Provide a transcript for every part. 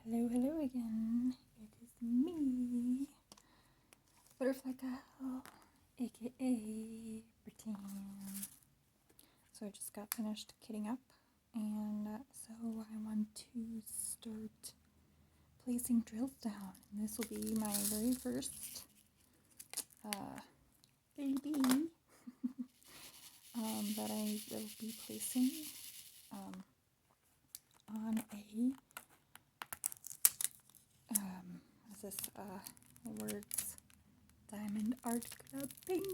Hello, hello again. It is me, Butterfly Gal, aka Britannia. So I just got finished kitting up, and so I want to start placing drills down. And this will be my very first baby that I will be placing on a what is this words Diamond Art Club painting.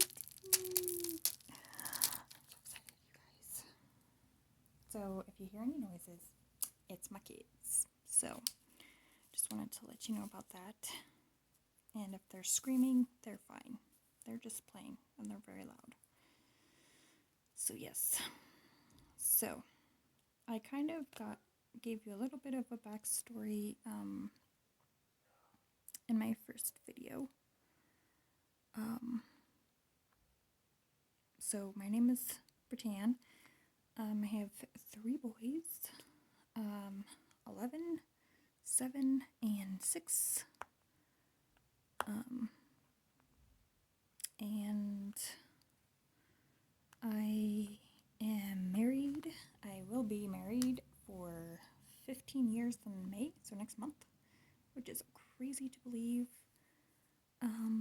So if you hear any noises, it's my kids. So just wanted to let you know about that. And if they're screaming, they're fine. They're just playing and they're very loud. So yes. So I kind of gave you a little bit of a backstory in my first video. So my name is Britannia. I have 3 boys, 11, 7, and 6. And I am married. I will be married for 15 years in May, so next month, which is crazy to believe,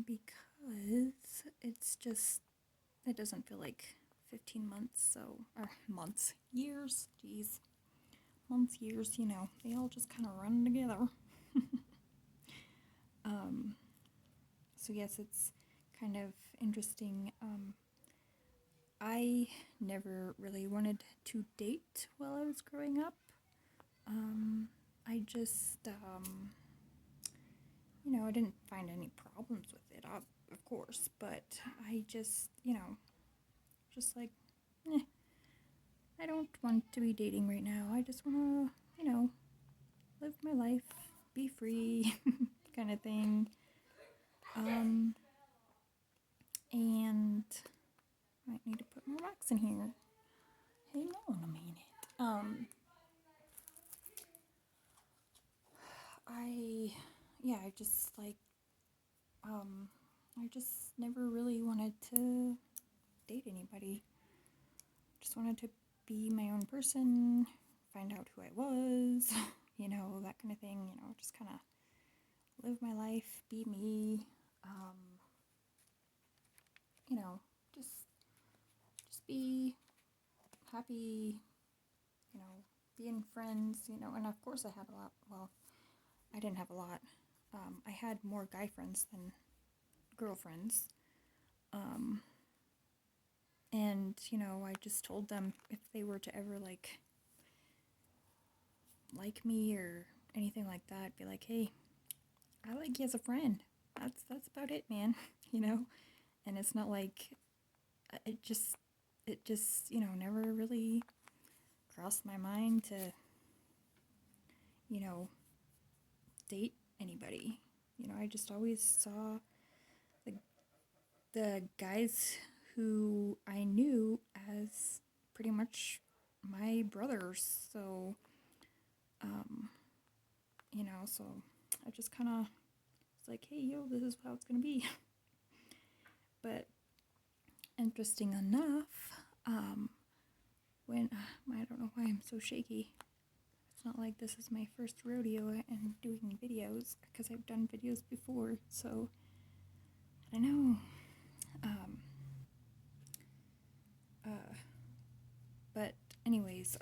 because it's just, it doesn't feel like 15 months, or months, years, geez, months, years, they all just kind of run together. So yes, it's kind of interesting. I never really wanted to date while I was growing up. I just, I didn't find any problems with it, of course, but I just, just like, I don't want to be dating right now. I just want to, live my life, be free, kind of thing. And might need to put more rocks in here. Hang on a minute. I just like, I just never really wanted to date anybody. Just wanted to be my own person, find out who I was, that kind of thing, just kind of live my life, be me, just be happy, being friends, and of course I had a lot, well, I didn't have a lot. I had more guy friends than girlfriends. And, I just told them if they were to ever, like me or anything like that, be like, hey, I like you as a friend. That's about it, man, And it's not like, it just, never really crossed my mind to, date anybody. I just always saw the guys who I knew as pretty much my brothers. So, so I just kind of was like, hey, yo, this is how it's going to be. But interesting enough, when, I don't know why I'm so shaky. It's not like this is my first rodeo and doing videos, because I've done videos before, so I don't know. But anyways,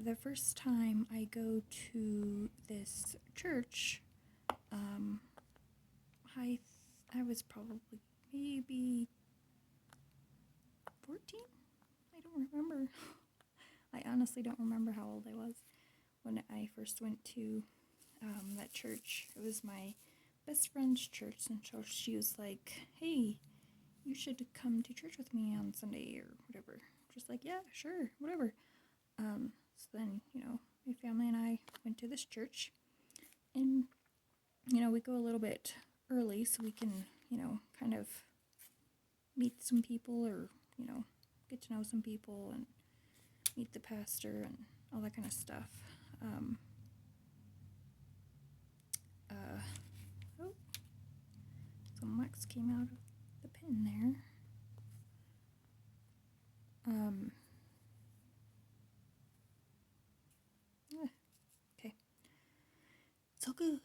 the first time I go to this church, I was probably maybe 14? I don't remember. I honestly don't remember how old I was when I first went to that church. It was my best friend's church, and so she was like, hey, you should come to church with me on Sunday or whatever. Just like, yeah, sure, whatever. So then, my family and I went to this church, and, we go a little bit early so we can, kind of meet some people, or, get to know some people and meet the pastor and all that kind of stuff. wax came out of the pin there. Okay. It's all good.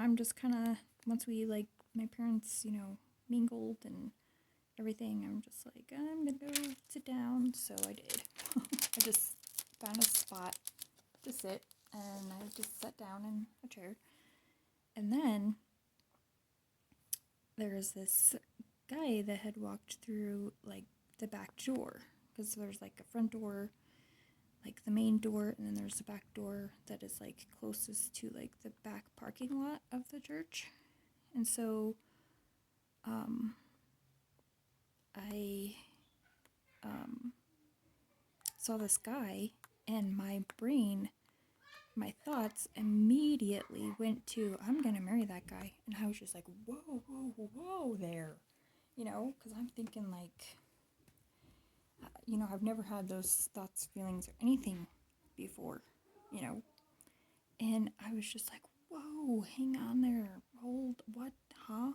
I'm just kind of, once we, my parents, mingled and everything, I'm just like, I'm gonna go sit down. So I did. I just found a spot to sit, and I just sat down in a chair. And then there's this guy that had walked through, the back door, because there's, a front door, the main door, and then there's a back door that is, closest to, the back parking lot of the church. And so, I, saw this guy, and my thoughts immediately went to, I'm gonna marry that guy. And I was just like, whoa, whoa, whoa there. Because I'm thinking, I've never had those thoughts, feelings, or anything before, And I was just like, whoa, hang on there. Hold, what, huh?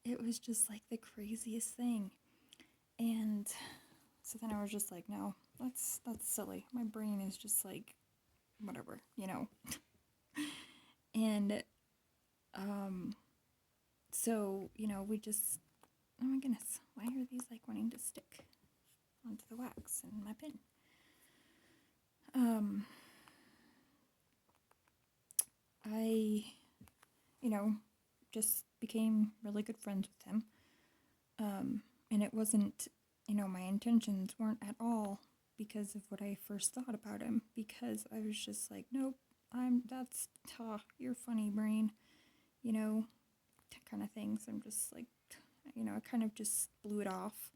It was just the craziest thing. And so then I was just like, no, that's silly. My brain is just whatever, And so, we just, oh my goodness, why are these wanting to stick onto the wax in my pen? I, just became really good friends with him. And it wasn't, my intentions weren't at all because of what I first thought about him, because I was just like, nope, you're funny, brain, kind of things. I'm just I kind of just blew it off,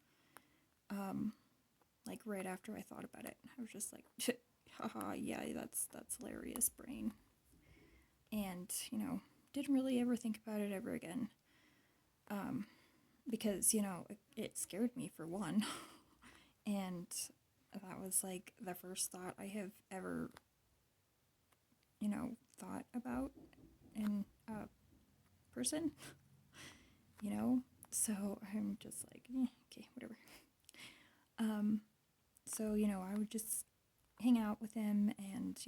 right after I thought about it. I was just like, haha, yeah, that's hilarious, brain. And, didn't really ever think about it ever again. Because, it scared me for one. And that was the first thought I have ever, thought about in a person, so I'm just like, okay, whatever. So, I would just hang out with him, and,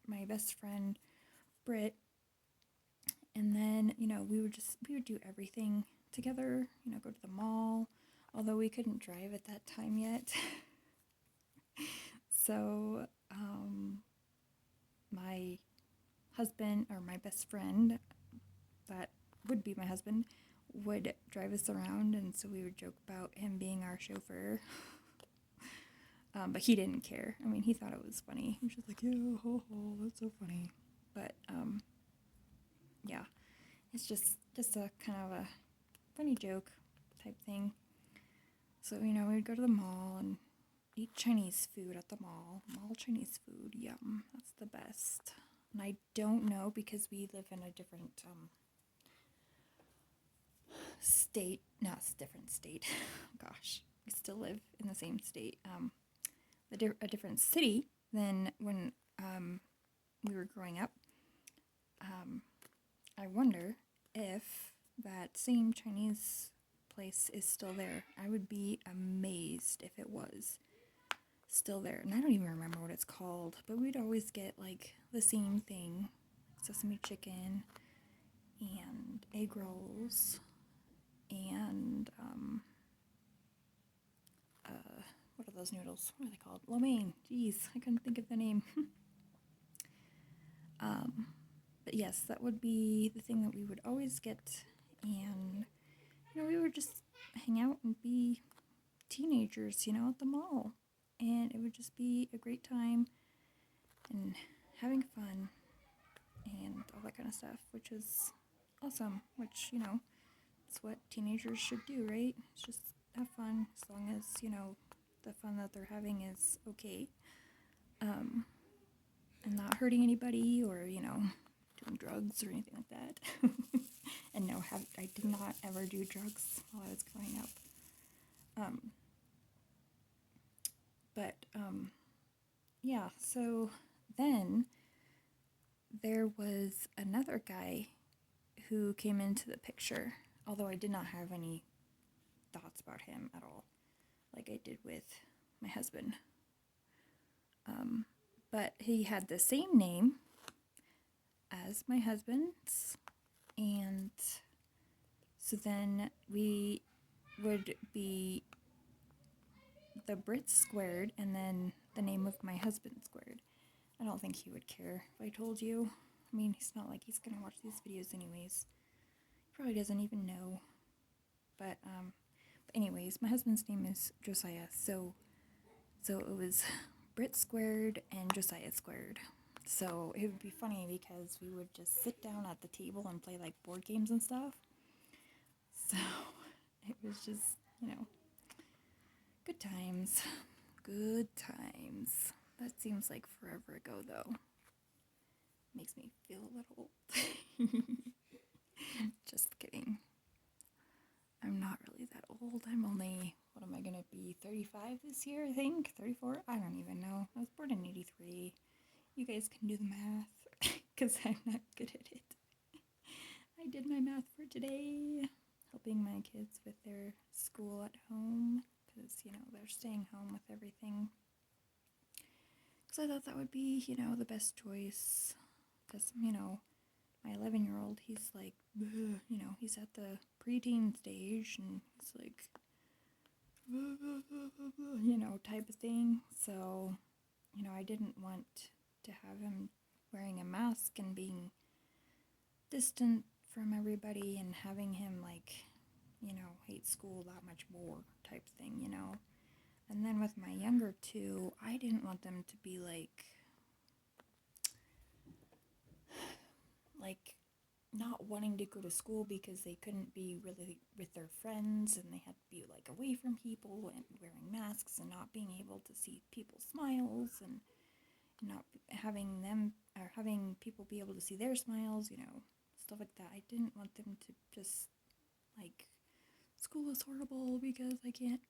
my best friend, Britt, and then, we would do everything together, go to the mall, although we couldn't drive at that time yet. So, my husband, or my best friend, that would be my husband, would drive us around, and so we would joke about him being our chauffeur. But he didn't care. I mean, he thought it was funny. He was just like, yeah, ho, ho, that's so funny. But, yeah, it's just a kind of a funny joke type thing. So, we would go to the mall and eat Chinese food at the mall. Mall Chinese food, yum, that's the best. And I don't know, because we live in a different, state, not different state, gosh, we still live in the same state, a different city than when we were growing up. I wonder if that same Chinese place is still there. I would be amazed if it was still there. And I don't even remember what it's called, but we'd always get the same thing: sesame chicken and egg rolls and what are those noodles? What are they called? Lo mein. Jeez, I couldn't think of the name. But yes, that would be the thing that we would always get, and we would just hang out and be teenagers, at the mall, and it would just be a great time and having fun and all that kind of stuff, which is awesome. Which it's what teenagers should do, right? It's just have fun, as long as the fun that they're having is okay, and not hurting anybody, or doing drugs or anything like that. And no, I did not ever do drugs while I was growing up. But yeah, so then there was another guy who came into the picture, although I did not have any thoughts about him at all, like I did with my husband. But he had the same name as my husband's, and so then we would be the Brits squared and then the name of my husband squared. I don't think he would care if I told you. I mean, it's not like he's gonna watch these videos anyways. He probably doesn't even know. But anyways, my husband's name is Josiah, so it was Brit squared and Josiah squared. So it would be funny because we would just sit down at the table and play like board games and stuff. So it was just, good times. Good times. That seems like forever ago though. Makes me feel a little old. Just kidding. I'm not really that old. I'm only, what am I gonna be, 35 this year, I think? 34? I don't even know. I was born in 83. You guys can do the math, because I'm not good at it. I did my math for today, helping my kids with their school at home, because, they're staying home with everything. Because I thought that would be, the best choice, because, my 11-year-old, he's like, he's at the preteen stage, and he's like, type of thing. So, I didn't want to have him wearing a mask and being distant from everybody and having him, like, hate school that much more type thing, And then with my younger two, I didn't want them to be like not wanting to go to school because they couldn't be really with their friends and they had to be like away from people and wearing masks and not being able to see people's smiles and not having them or having people be able to see their smiles, stuff like that. I didn't want them to just like, school is horrible because I can't,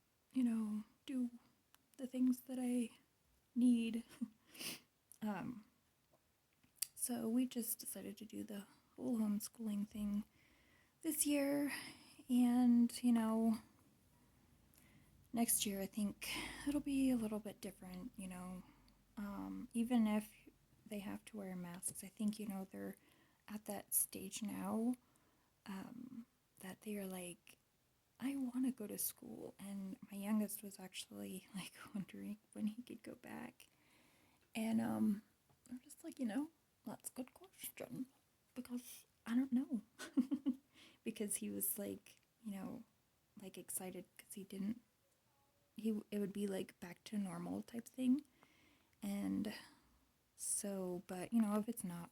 do the things that I need. So we just decided to do the whole homeschooling thing this year, and next year I think it'll be a little bit different, even if they have to wear masks. I think, they're at that stage now that they are like, I want to go to school, and my youngest was actually like wondering when he could go back, and I'm just like, that's a good question, because I don't know. Because he was like, like excited because it would be like back to normal type thing. And so, but if it's not,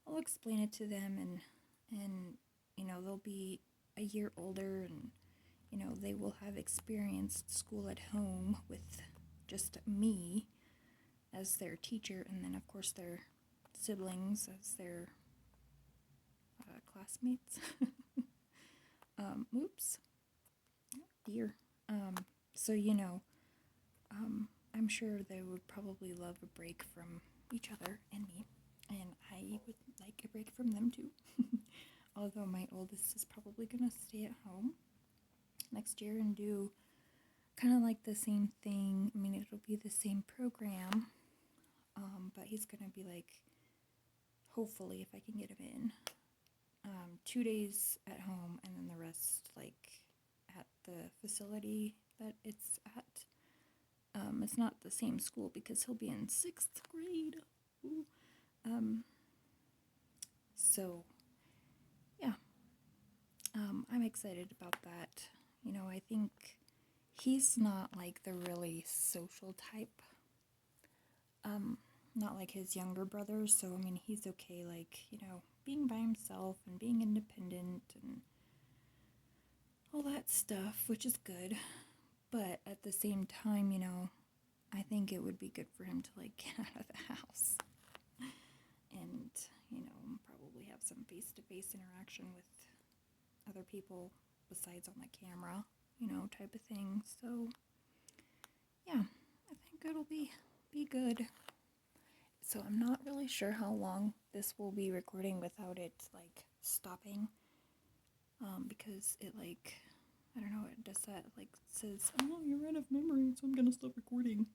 I'll explain it to them, and they'll be a year older, and they will have experienced school at home with just me as their teacher, and then of course their siblings as their classmates. Oops. Dear. So, I'm sure they would probably love a break from each other and me, and I would like a break from them too. Although my oldest is probably gonna stay at home next year and do kind of like the same thing. I mean, it'll be the same program, but he's gonna be like, hopefully, if I can get him in, 2 days at home and then the rest like at the facility that it's at. It's not the same school because he'll be in 6th grade. Ooh. So yeah, I'm excited about that. I think he's not like the really social type. Not like his younger brothers, so I mean, he's okay, like, being by himself and being independent and all that stuff, which is good. But at the same time, I think it would be good for him to like get out of the house and, probably have some face-to-face interaction with other people besides on the camera, type of thing. So yeah, I think it'll be good. So I'm not really sure how long this will be recording without it like stopping. Because it like, I don't know, it does that, like says, oh, you're out of memory, so I'm gonna stop recording.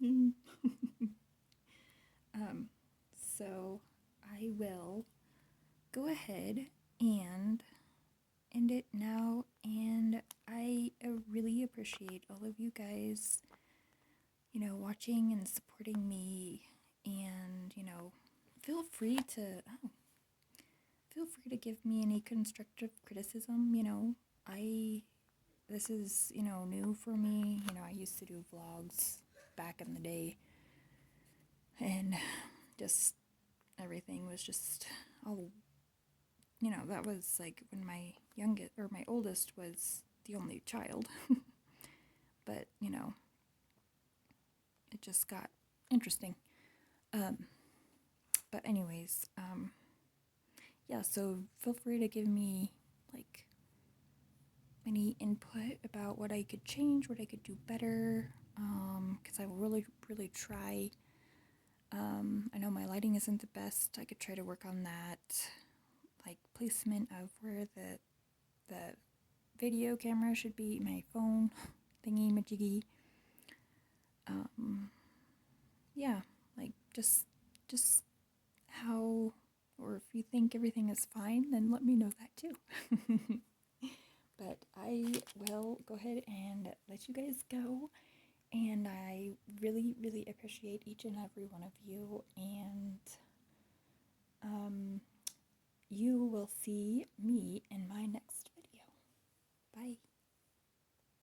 So I will go ahead and end it now, and I really appreciate all of you guys, watching and supporting me, and, feel free to, feel free to give me any constructive criticism, this is, new for me, I used to do vlogs back in the day, and just everything was just all, that was like when my oldest was the only child, but, it just got interesting. But anyways, yeah, so feel free to give me, like, any input about what I could change, what I could do better, because I will really, really try. I know my lighting isn't the best. I could try to work on that, like, placement of where the video camera should be, my phone thingy majiggy. Yeah, like, just how, or if you think everything is fine, then let me know that too. But I will go ahead and let you guys go, and I really, really appreciate each and every one of you, and you will see me in my next video. Bye.